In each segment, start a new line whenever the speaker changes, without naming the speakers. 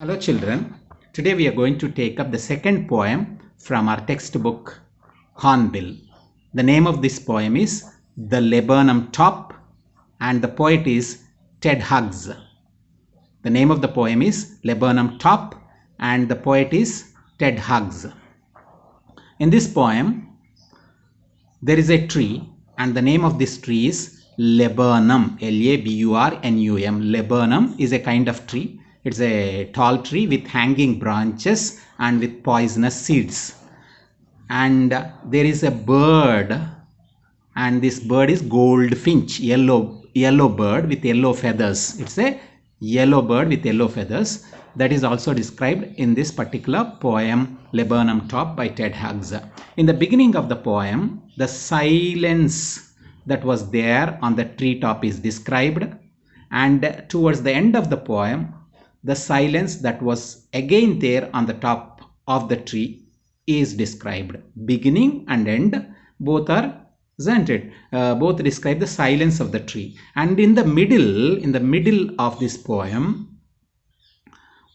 Hello children, today we are going to take up the second poem from our textbook Hornbill. The name of this poem is The Laburnum Top and the poet is Ted Hughes. The name of the poem is Laburnum Top and the poet is Ted Hughes. In this poem, there is a tree and the name of this tree is laburnum, Laburnum. Laburnum is a kind of tree. It's a tall tree with hanging branches and with poisonous seeds. And there is a bird, and this bird is goldfinch, yellow bird with yellow feathers. It's a yellow bird with yellow feathers. That is also described in this particular poem Laburnum Top by Ted Hughes. In the beginning of the poem, the silence that was there on the treetop is described, and towards the end of the poem, the silence that was again there on the top of the tree is described. Beginning and end both are, isn't it? Both describe the silence of the tree. And in the middle of this poem,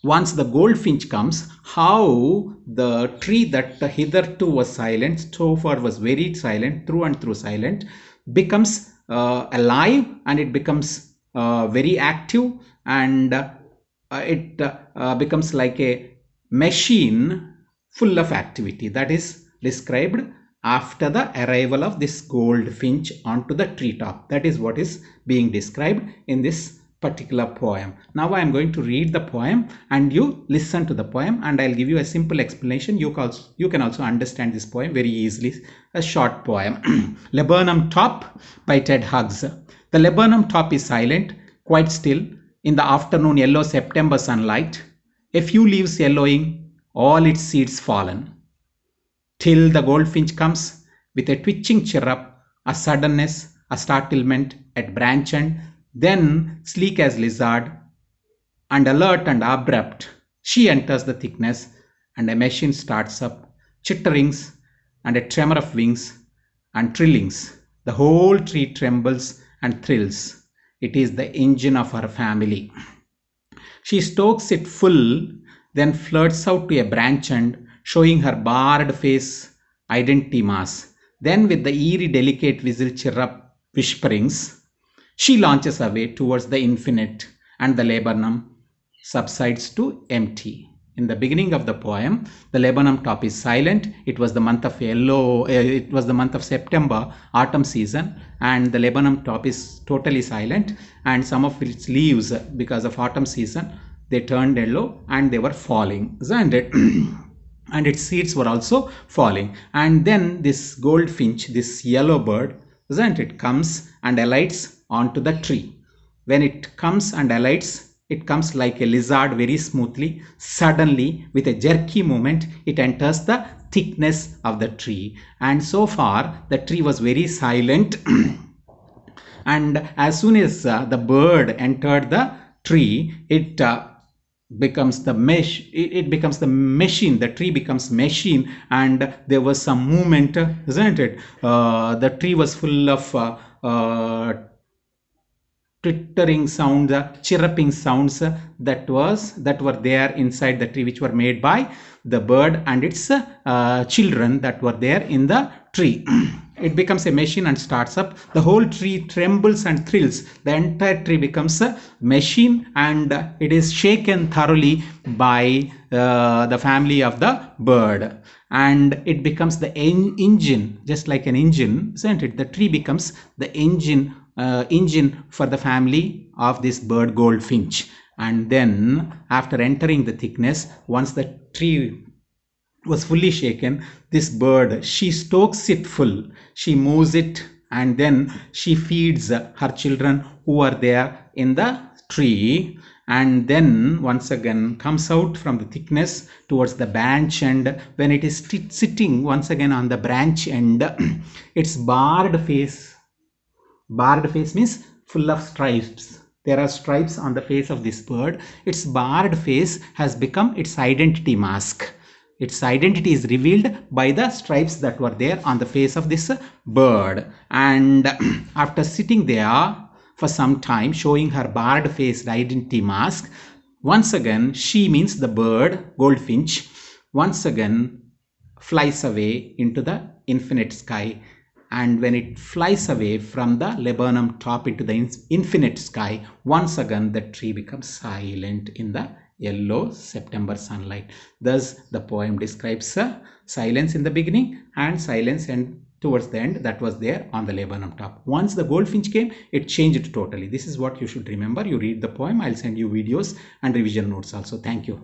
once the goldfinch comes, how the tree that hitherto was silent, so far was very silent, through and through silent, becomes alive, and it becomes very active, and it becomes like a machine full of activity. That is described after the arrival of this goldfinch onto the treetop. That is what is being described in this particular poem. Now I am going to read the poem and you listen to the poem, and I'll give you a simple explanation. You can also understand this poem very easily. A short poem. Laburnum Top by Ted Hughes. The laburnum top is silent, quite still, in the afternoon yellow September sunlight, a few leaves yellowing, all its seeds fallen. Till the goldfinch comes with a twitching chirrup, a suddenness, a startlement at branch end, then sleek as lizard, and alert and abrupt, she enters the thickness, and a machine starts up, chitterings, and a tremor of wings, and trillings. The whole tree trembles and thrills. It is the engine of her family. She stokes it full, then flirts out to a branch end, showing her barred face, identity mass. Then with the eerie delicate whistle chirrup whisperings, she launches away towards the infinite, and the laburnum subsides to empty. In the beginning of the poem, the laburnum top is silent. It was the month of it was the month of September, autumn season, and the laburnum top is totally silent, and some of its leaves, because of autumn season, they turned yellow and they were falling, isn't it? And its seeds were also falling. And then this goldfinch, this yellow bird, isn't it, comes and alights onto the tree. When it comes and alights, it comes like a lizard very smoothly. Suddenly, with a jerky movement, it enters the thickness of the tree. And so far, the tree was very silent. And as soon as the bird entered the tree, it becomes the mesh, it becomes the machine, the tree becomes machine, and there was some movement, isn't it? The tree was full of twittering sounds, chirruping sounds that were there inside the tree, which were made by the bird and its children that were there in the tree. It becomes a machine and starts up. The whole tree trembles and thrills. The entire tree becomes a machine, and it is shaken thoroughly by the family of the bird, and it becomes the engine, just like an engine, isn't it? The tree becomes the engine for the family of this bird goldfinch. And then after entering the thickness, once the tree was fully shaken, this bird, she stokes it full, she moves it, and then she feeds her children who are there in the tree, and then once again comes out from the thickness towards the branch end. When it is sitting once again on the branch end, its barred face means full of stripes. There are stripes on the face of this bird. Its barred face has become its identity mask. Its identity is revealed by the stripes that were there on the face of this bird. And after sitting there for some time, showing her barred faced identity mask, Once again, she means the bird, goldfinch, once again flies away into the infinite sky. And when it flies away from the laburnum top into the infinite sky, once again the tree becomes silent in the yellow September sunlight. Thus the poem describes silence in the beginning and silence and towards the end that was there on the laburnum top. Once the goldfinch came, it changed totally. This is what you should remember. You read the poem. I'll send you videos and revision notes also. Thank you.